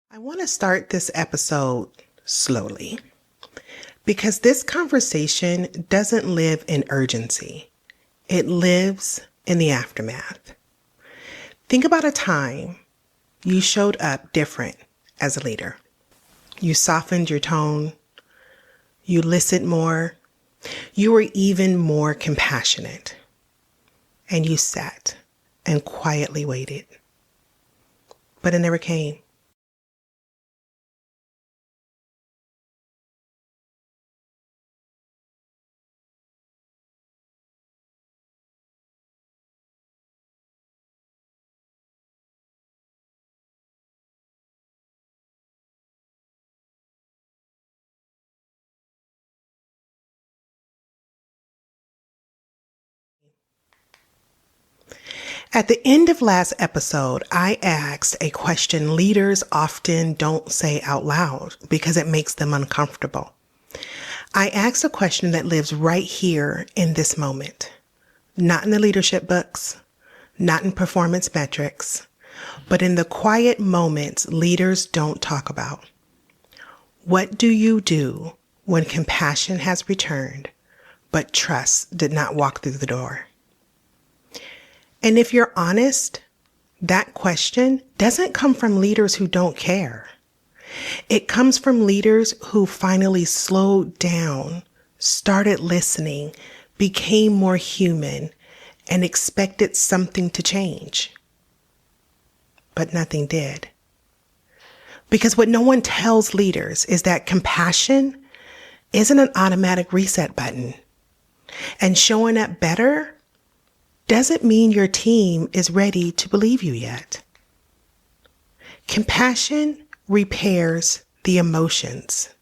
I want to start this episode slowly because this conversation doesn't live in urgency. It lives in the aftermath. Think about a time you showed up different as a leader. You softened your tone. You listened more. You were even more compassionate. And you sat and quietly waited. But it never came. At the end of last episode, I asked a question leaders often don't say out loud because it makes them uncomfortable. I asked a question that lives right here in this moment, not in the leadership books, not in performance metrics, but in the quiet moments leaders don't talk about. What do you do when compassion has returned, but trust did not walk through the door? And if you're honest, that question doesn't come from leaders who don't care. It comes from leaders who finally slowed down, started listening, became more human, and expected something to change. But nothing did. Because what no one tells leaders is that compassion isn't an automatic reset button. And showing up better doesn't mean your team is ready to believe you yet. Compassion repairs the emotions,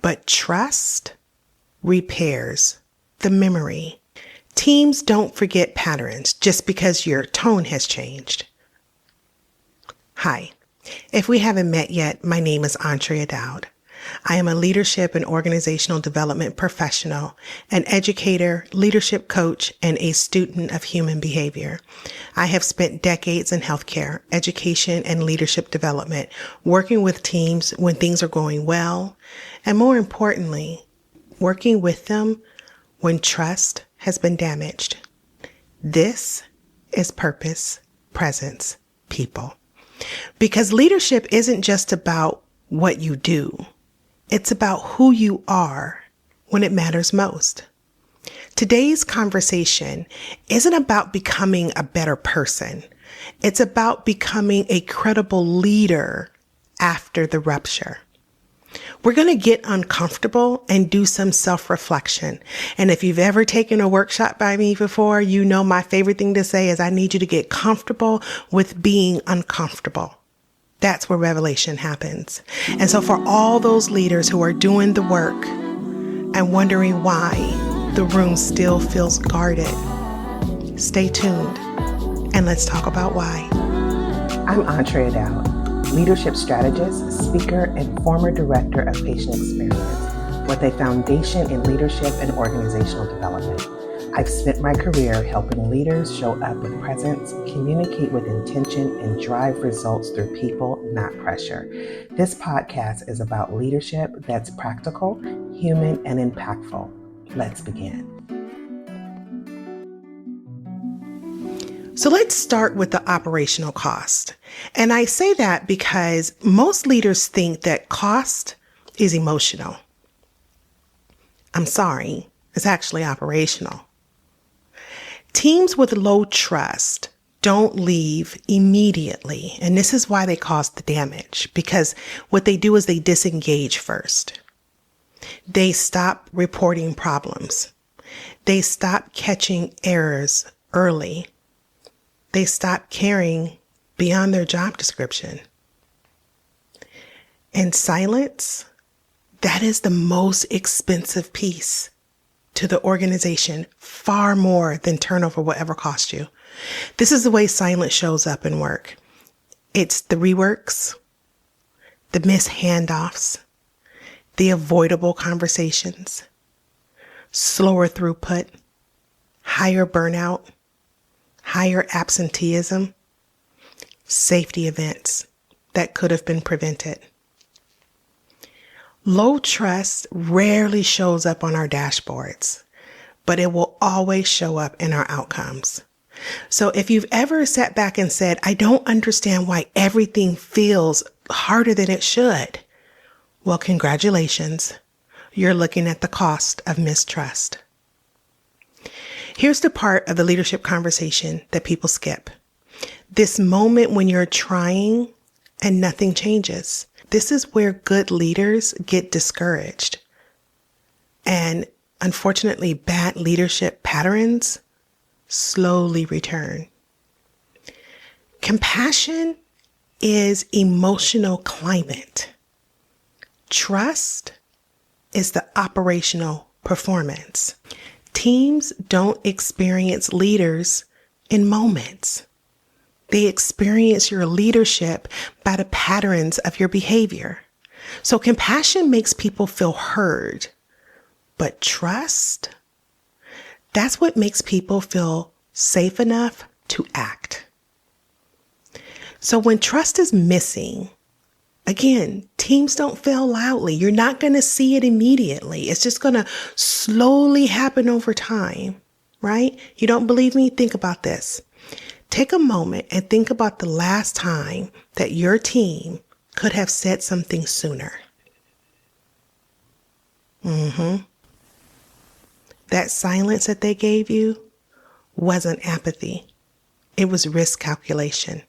but trust repairs the memory. Teams don't forget patterns just because your tone has changed. Hi, if we haven't met yet, my name is Antrea Dowd. I am a leadership and organizational development professional, an educator, leadership coach, and a student of human behavior. I have spent decades in healthcare, education, and leadership development, working with teams when things are going well, and more importantly, working with them when trust has been damaged. This is purpose, presence, people. Because leadership isn't just about what you do. It's about who you are when it matters most. Today's conversation isn't about becoming a better person. It's about becoming a credible leader after the rupture. We're going to get uncomfortable and do some self-reflection. And if you've ever taken a workshop by me before, you know my favorite thing to say is I need you to get comfortable with being uncomfortable. That's where revelation happens. And so for all those leaders who are doing the work and wondering why the room still feels guarded, stay tuned and let's talk about why. I'm Antrea Dowd, leadership strategist, speaker, and former director of patient experience with a foundation in leadership and organizational development. I've spent my career helping leaders show up with presence, communicate with intention, and drive results through people, not pressure. This podcast is about leadership that's practical, human, and impactful. Let's begin. So let's start with the operational cost. And I say that because most leaders think that cost is emotional. I'm sorry, it's actually operational. Teams with low trust don't leave immediately. And this is why they cause the damage, because what they do is they disengage first. They stop reporting problems. They stop catching errors early. They stop caring beyond their job description. And silence, that is the most expensive piece to the organization, far more than turnover will ever cost you. This is the way silence shows up in work. It's the reworks, the missed handoffs, the avoidable conversations, slower throughput, higher burnout, higher absenteeism, safety events, that could have been prevented. Low trust rarely shows up on our dashboards, but it will always show up in our outcomes. So if you've ever sat back and said, I don't understand why everything feels harder than it should, well, congratulations. You're looking at the cost of mistrust. Here's the part of the leadership conversation that people skip. This moment when you're trying and nothing changes. This is where good leaders get discouraged. And unfortunately, bad leadership patterns slowly return. Compassion is emotional climate. Trust is the operational performance. Teams don't experience leaders in moments. They experience your leadership by the patterns of your behavior. So compassion makes people feel heard, but trust, that's what makes people feel safe enough to act. So when trust is missing, again, teams don't fail loudly. You're not going to see it immediately. It's just going to slowly happen over time, right? You don't believe me? Think about this. Take a moment and think about the last time that your team could have said something sooner. That silence that they gave you wasn't apathy. It was risk calculation.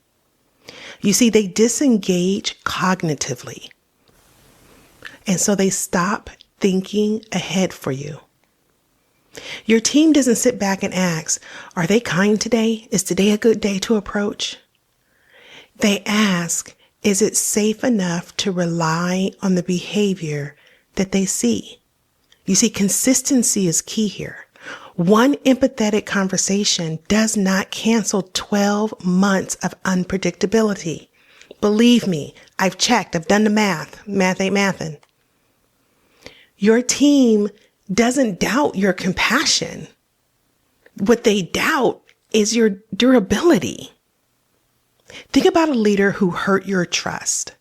You see, they disengage cognitively. And so they stop thinking ahead for you. Your team doesn't sit back and ask, are they kind today? Is today a good day to approach? They ask, is it safe enough to rely on the behavior that they see? You see, consistency is key here. One empathetic conversation does not cancel 12 months of unpredictability. Believe me, I've checked. I've done the math. Math ain't mathin'. Your team doesn't doubt your compassion. What they doubt is your durability. Think about a leader who hurt your trust.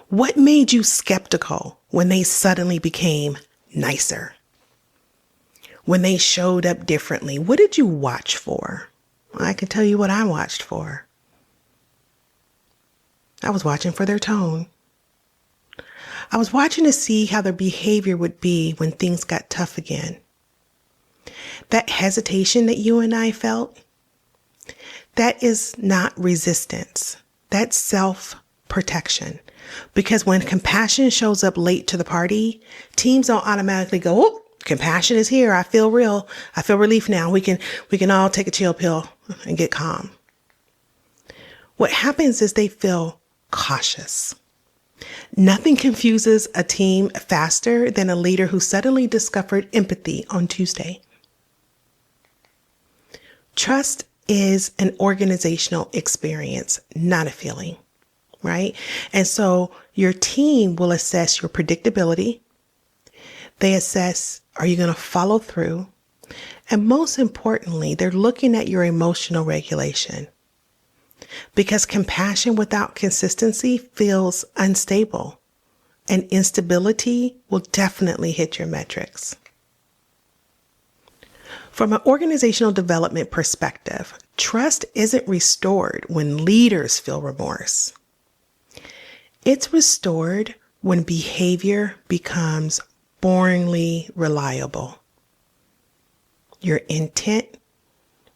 What made you skeptical when they suddenly became nicer? When they showed up differently, what did you watch for? I can tell you what I watched for. I was watching for their tone. I was watching to see how their behavior would be when things got tough again. That hesitation that you and I felt, that is not resistance. That's self-protection. Because when compassion shows up late to the party, teams don't automatically go, oh, compassion is here. I feel real. I feel relief now. We can all take a chill pill and get calm. What happens is they feel cautious. Nothing confuses a team faster than a leader who suddenly discovered empathy on Tuesday. Trust is an organizational experience, not a feeling, right? And so your team will assess your predictability. They assess, are you going to follow through? And most importantly, they're looking at your emotional regulation. Because compassion without consistency feels unstable, and instability will definitely hit your metrics. From an organizational development perspective, trust isn't restored when leaders feel remorse. It's restored when behavior becomes boringly reliable. Your intent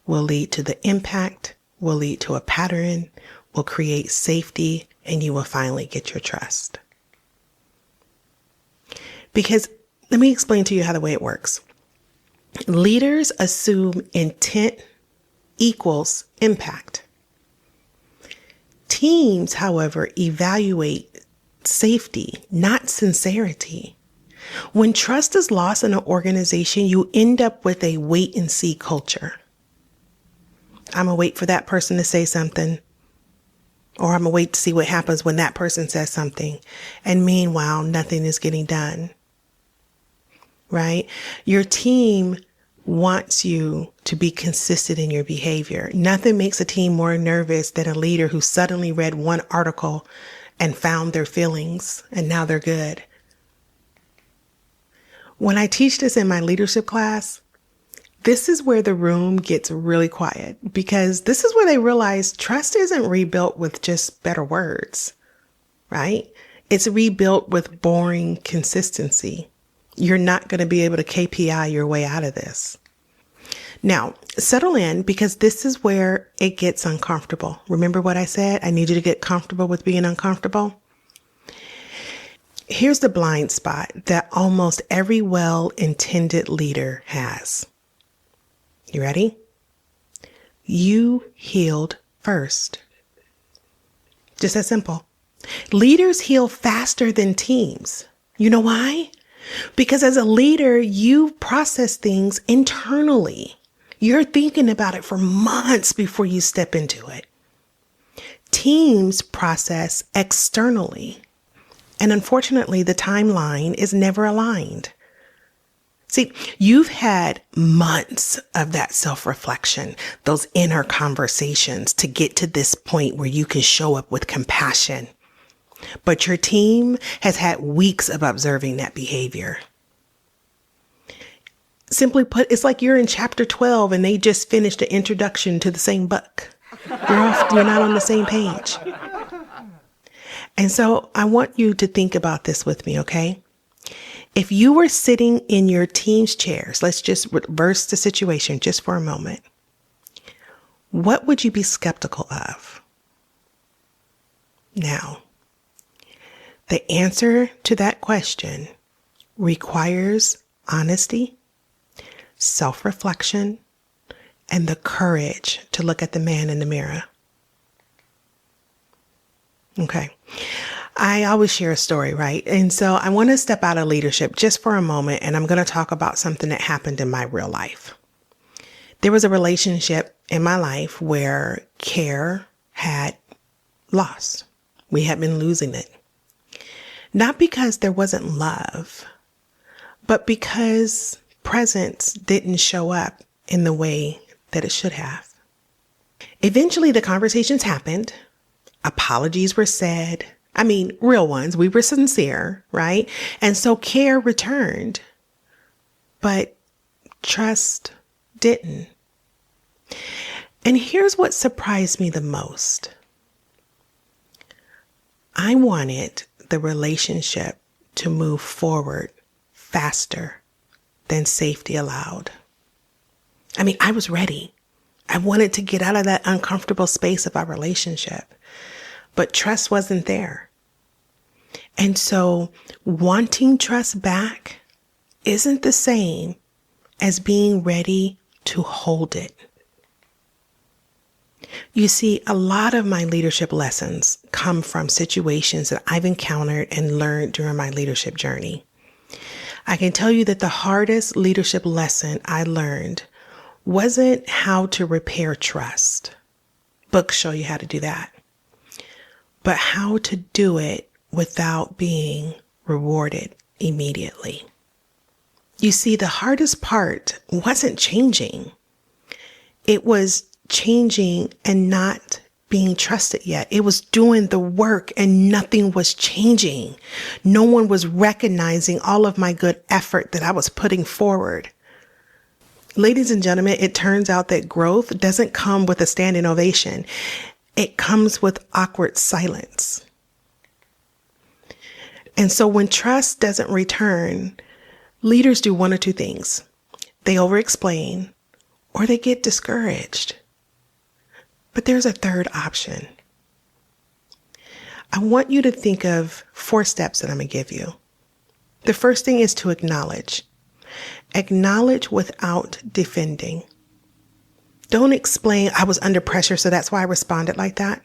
will lead to the impact, will lead to a pattern, will create safety, and you will finally get your trust. Because let me explain to you how the way it works. Leaders assume intent equals impact. Teams, however, evaluate safety, not sincerity. When trust is lost in an organization, you end up with a wait and see culture. I'm going to wait for that person to say something, or I'm going to wait to see what happens when that person says something. And meanwhile, nothing is getting done, right? Your team wants you to be consistent in your behavior. Nothing makes a team more nervous than a leader who suddenly read one article and found their feelings, and now they're good. When I teach this in my leadership class, this is where the room gets really quiet, because this is where they realize trust isn't rebuilt with just better words, right? It's rebuilt with boring consistency. You're not going to be able to KPI your way out of this. Now, settle in, because this is where it gets uncomfortable. Remember what I said? I need you to get comfortable with being uncomfortable. Here's the blind spot that almost every well-intended leader has. You ready? You healed first. Just that simple. Leaders heal faster than teams. You know why? Because as a leader, you process things internally. You're thinking about it for months before you step into it. Teams process externally. And unfortunately, the timeline is never aligned. See, you've had months of that self-reflection, those inner conversations to get to this point where you can show up with compassion. But your team has had weeks of observing that behavior. Simply put, it's like you're in chapter 12 and they just finished the introduction to the same book. You're not on the same page. And so I want you to think about this with me, okay? If you were sitting in your team's chairs, let's just reverse the situation just for a moment. What would you be skeptical of? Now, the answer to that question requires honesty, self-reflection, and the courage to look at the man in the mirror. Okay. I always share a story, right? And so I want to step out of leadership just for a moment, and I'm going to talk about something that happened in my real life. There was a relationship in my life where care had lost. We had been losing it. Not because there wasn't love, but because presence didn't show up in the way that it should have. Eventually, the conversations happened. Apologies were said. I mean, real ones. We were sincere, right? And so care returned, but trust didn't. And here's what surprised me the most. I wanted the relationship to move forward faster than safety allowed. I mean, I was ready. I wanted to get out of that uncomfortable space of our relationship, but trust wasn't there. And so wanting trust back isn't the same as being ready to hold it. You see, a lot of my leadership lessons come from situations that I've encountered and learned during my leadership journey. I can tell you that the hardest leadership lesson I learned wasn't how to repair trust. Books show you how to do that. But how to do it without being rewarded immediately. You see, the hardest part wasn't changing. It was changing and not being trusted yet. It was doing the work and nothing was changing. No one was recognizing all of my good effort that I was putting forward. Ladies and gentlemen, it turns out that growth doesn't come with a standing ovation. It comes with awkward silence. And so when trust doesn't return, leaders do one or two things. They over-explain or they get discouraged. But there's a third option. I want you to think of 4 steps that I'm going to give you. The first thing is to acknowledge. Acknowledge without defending. Don't explain, I was under pressure, so that's why I responded like that.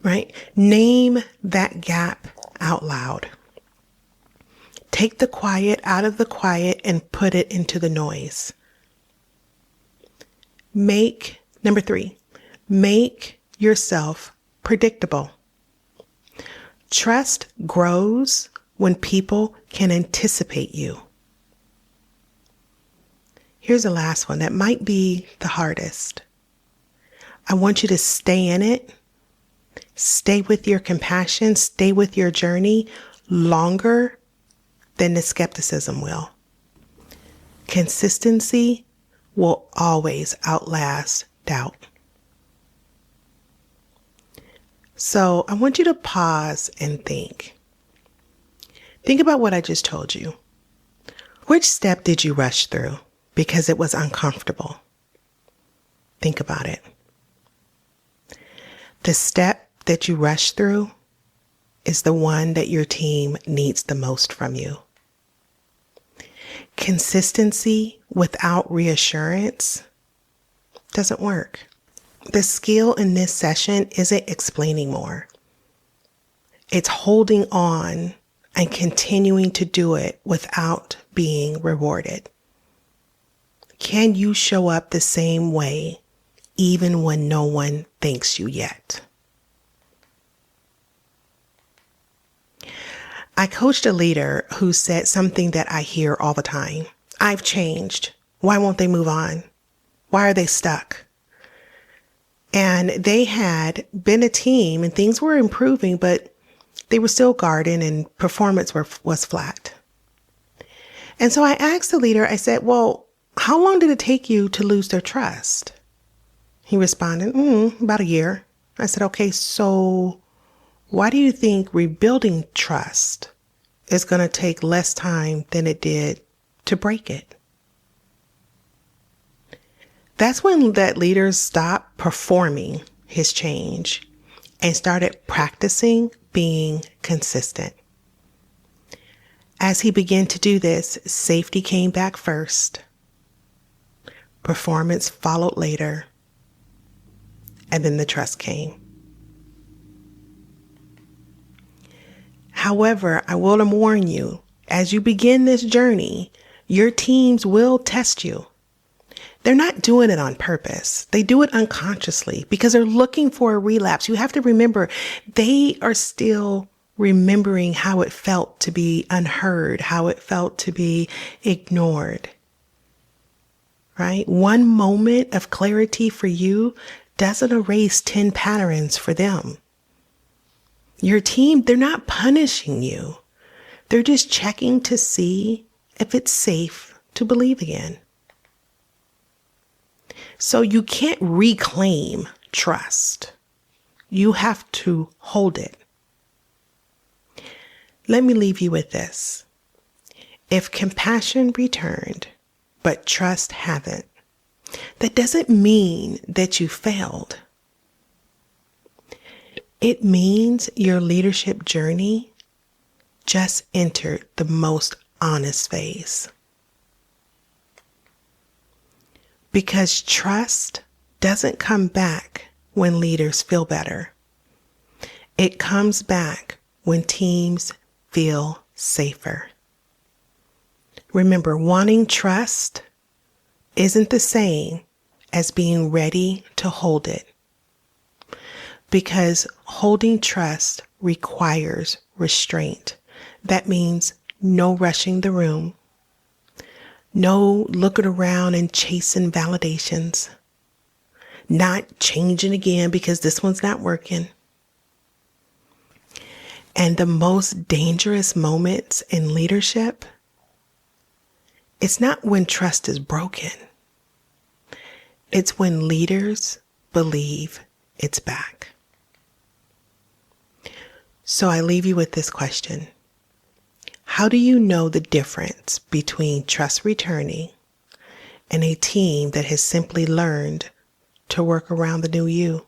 Right? Name that gap out loud. Take the quiet out of the quiet and put it into the noise. Number 3, make yourself predictable. Trust grows when people can anticipate you. Here's the last one that might be the hardest. I want you to stay in it stay with your compassion, stay with your journey longer than the skepticism will. Consistency will always outlast doubt. So I want you to pause and think. Think about what I just told you. Which step did you rush through because it was uncomfortable? Think about it. The step that you rush through is the one that your team needs the most from you. Consistency without reassurance doesn't work. The skill in this session isn't explaining more. It's holding on and continuing to do it without being rewarded. Can you show up the same way even when no one thanks you yet? I coached a leader who said something that I hear all the time. I've changed. Why won't they move on? Why are they stuck? And they had been a team and things were improving, but they were still guarding and performance was flat. And so I asked the leader, I said, well, how long did it take you to lose their trust? He responded, about a year. I said, okay, so why do you think rebuilding trust is going to take less time than it did to break it? That's when that leader stopped performing his change and started practicing being consistent. As he began to do this, safety came back first. Performance followed later. And then the trust came. However, I will warn you, as you begin this journey, your teams will test you. They're not doing it on purpose. They do it unconsciously because they're looking for a relapse. You have to remember, they are still remembering how it felt to be unheard, how it felt to be ignored, right? One moment of clarity for you doesn't erase 10 patterns for them. Your team, they're not punishing you. They're just checking to see if it's safe to believe again. So you can't reclaim trust. You have to hold it. Let me leave you with this. If compassion returned, but trust haven't, that doesn't mean that you failed. It means your leadership journey just entered the most honest phase. Because trust doesn't come back when leaders feel better. It comes back when teams feel safer. Remember, wanting trust isn't the same as being ready to hold it. Because holding trust requires restraint. That means no rushing the room. No looking around and chasing validations. Not changing again because this one's not working. And the most dangerous moments in leadership, it's not when trust is broken. It's when leaders believe it's back. So I leave you with this question. How do you know the difference between trust returning and a team that has simply learned to work around the new you?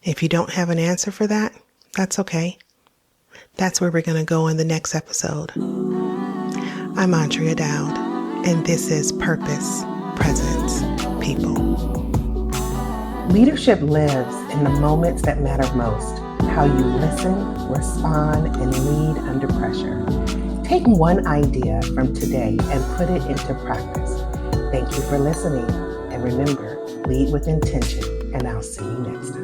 If you don't have an answer for that, that's okay. That's where we're going to go in the next episode. I'm Antrea Dowd, and this is Purpose, Presence, People. Leadership lives in the moments that matter most. How you listen, respond, and lead under pressure. Take one idea from today and put it into practice. Thank you for listening. And remember, lead with intention, and I'll see you next time.